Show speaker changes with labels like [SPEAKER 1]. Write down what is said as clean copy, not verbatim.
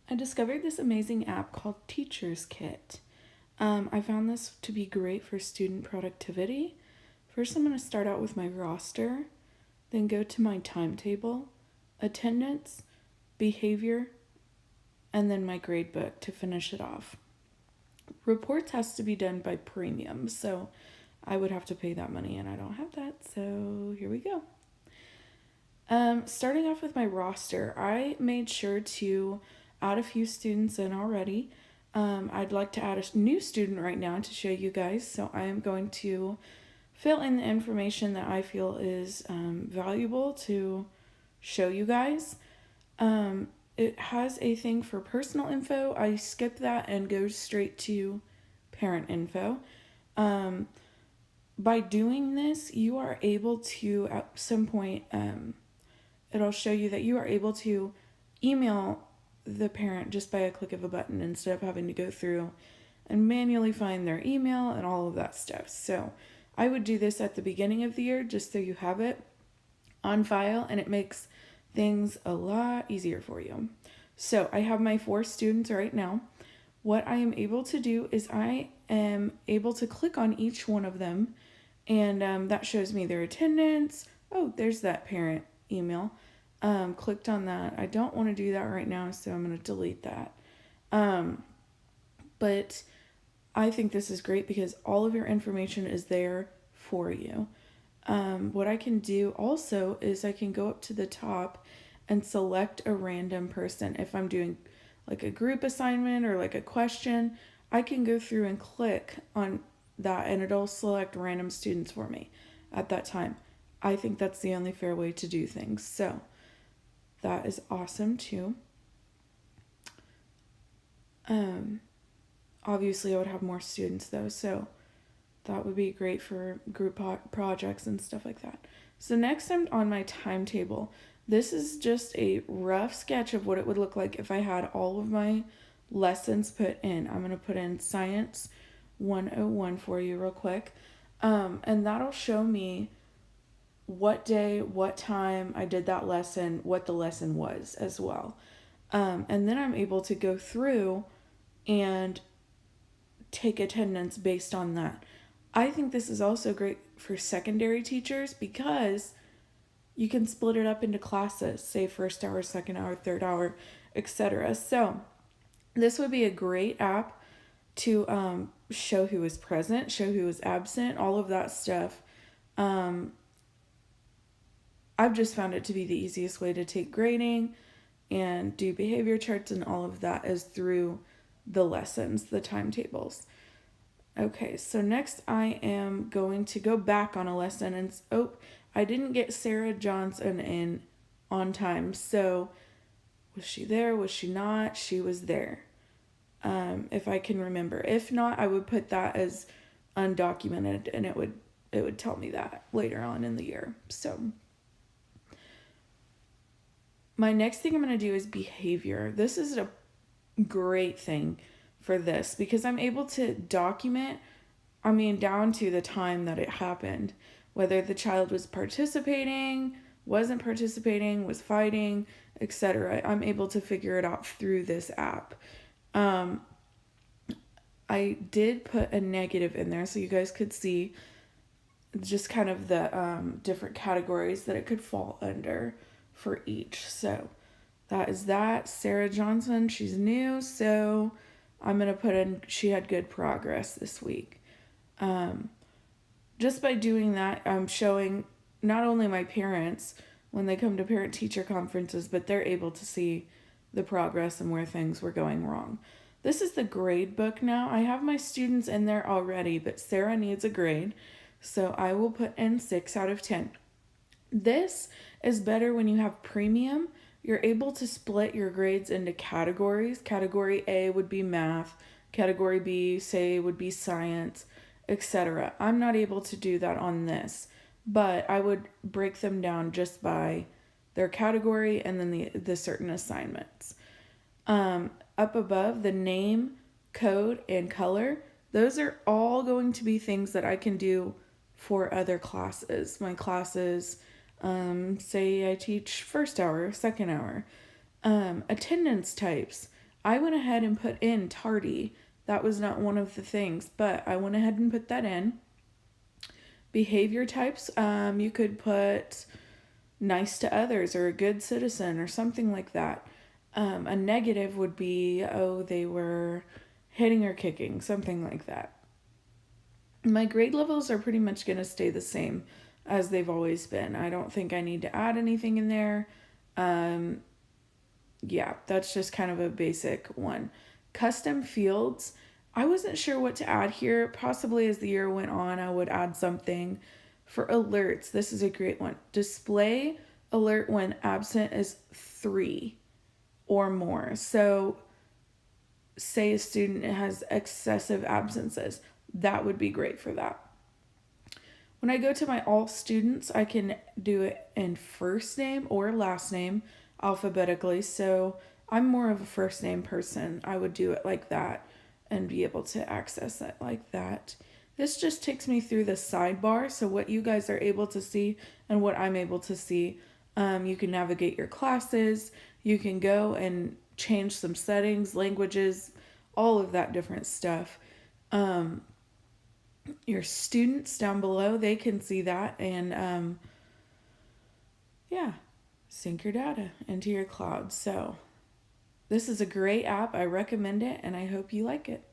[SPEAKER 1] I discovered this amazing app called TeacherKit. I found this to be great for student productivity. First, I'm going to start out with my roster, then go to my timetable, attendance, behavior, and then my grade book to finish it off. Reports has to be done by premium, so I would have to pay that money, and I don't have that, so here we go. Starting off with my roster, I made sure to add a few students in already. I'd like to add a new student right now to show you guys, so I am going to fill in the information that I feel is valuable to show you guys. It has a thing for personal info. I skip that and go straight to parent info. By doing this, you are able to, at some point, it'll show you that you are able to email the parent just by a click of a button instead of having to go through and manually find their email and all of that stuff. So I would do this at the beginning of the year just so you have it on file, and it makes things a lot easier for you. So I have my 4 students right now. What I am able to do is I am able to click on each one of them, and that shows me their attendance. Oh, there's that parent email. Clicked on that. I don't want to do that right now, so I'm going to delete that. But I think this is great because all of your information is there for you. What I can do also is I can go up to the top and select a random person. If I'm doing like a group assignment or like a question, I can go through and click on that and it'll select random students for me at that time. I think that's the only fair way to do things. So that is awesome too. Obviously I would have more students though, so that would be great for group projects and stuff like that. So next I'm on my timetable. This is just a rough sketch of what it would look like if I had all of my lessons put in. I'm going to put in Science 101 for you real quick. And that'll show me what day, what time I did that lesson, what the lesson was as well. And then I'm able to go through and take attendance based on that. I think this is also great for secondary teachers because you can split it up into classes, say first hour, second hour, third hour, etc. So this would be a great app to show who was present, show who was absent, all of that stuff. I've just found it to be the easiest way to take grading and do behavior charts and all of that is through the lessons, the timetables. Okay, so next I am going to go back on a lesson and I didn't get Sarah Johnson in on time. So was she there? Was she not? She was there. If I can remember. If not, I would put that as undocumented and it would tell me that later on in the year. So my next thing I'm going to do is behavior. This is a great thing for this because I'm able to document, down to the time that it happened, whether the child was participating, wasn't participating, was fighting, etc. I'm able to figure it out through this app. I did put a negative in there so you guys could see just kind of the different categories that it could fall under for each. So that is that. Sarah Johnson, she's new, so I'm going to put in she had good progress this week. Just by doing that, I'm showing not only my parents when they come to parent-teacher conferences, but they're able to see the progress and where things were going wrong. This is the grade book now. I have my students in there already, but Sarah needs a grade, so I will put in 6 out of 10. This is better when you have premium. You're able to split your grades into categories. Category A would be math. Category B, say, would be science, etc. I'm not able to do that on this, but I would break them down just by their category and then the certain assignments. Up above, the name, code, and color, those are all going to be things that I can do for other classes. My classes, say I teach first hour, second hour. Attendance types. I went ahead and put in tardy. That was not one of the things, but I went ahead and put that in. Behavior types, you could put nice to others or a good citizen or something like that. A negative would be, oh, they were hitting or kicking, something like that. My grade levels are pretty much going to stay the same as they've always been. I don't think I need to add anything in there. Um, yeah, that's just kind of a basic one. Custom fields. I wasn't sure what to add here. Possibly as the year went on, I would add something. For alerts, this is a great one. Display alert when absent is 3 or more. So, say a student has excessive absences, that would be great for that. When I go to my all students, I can do it in first name or last name alphabetically. So I'm more of a first name person. I would do it like that and be able to access it like that. This just takes me through the sidebar. So what you guys are able to see and what I'm able to see. You can navigate your classes. You can go and change some settings, languages, all of that different stuff. Your students down below, they can see that and yeah, sync your data into your cloud. So this is a great app. I recommend it and I hope you like it.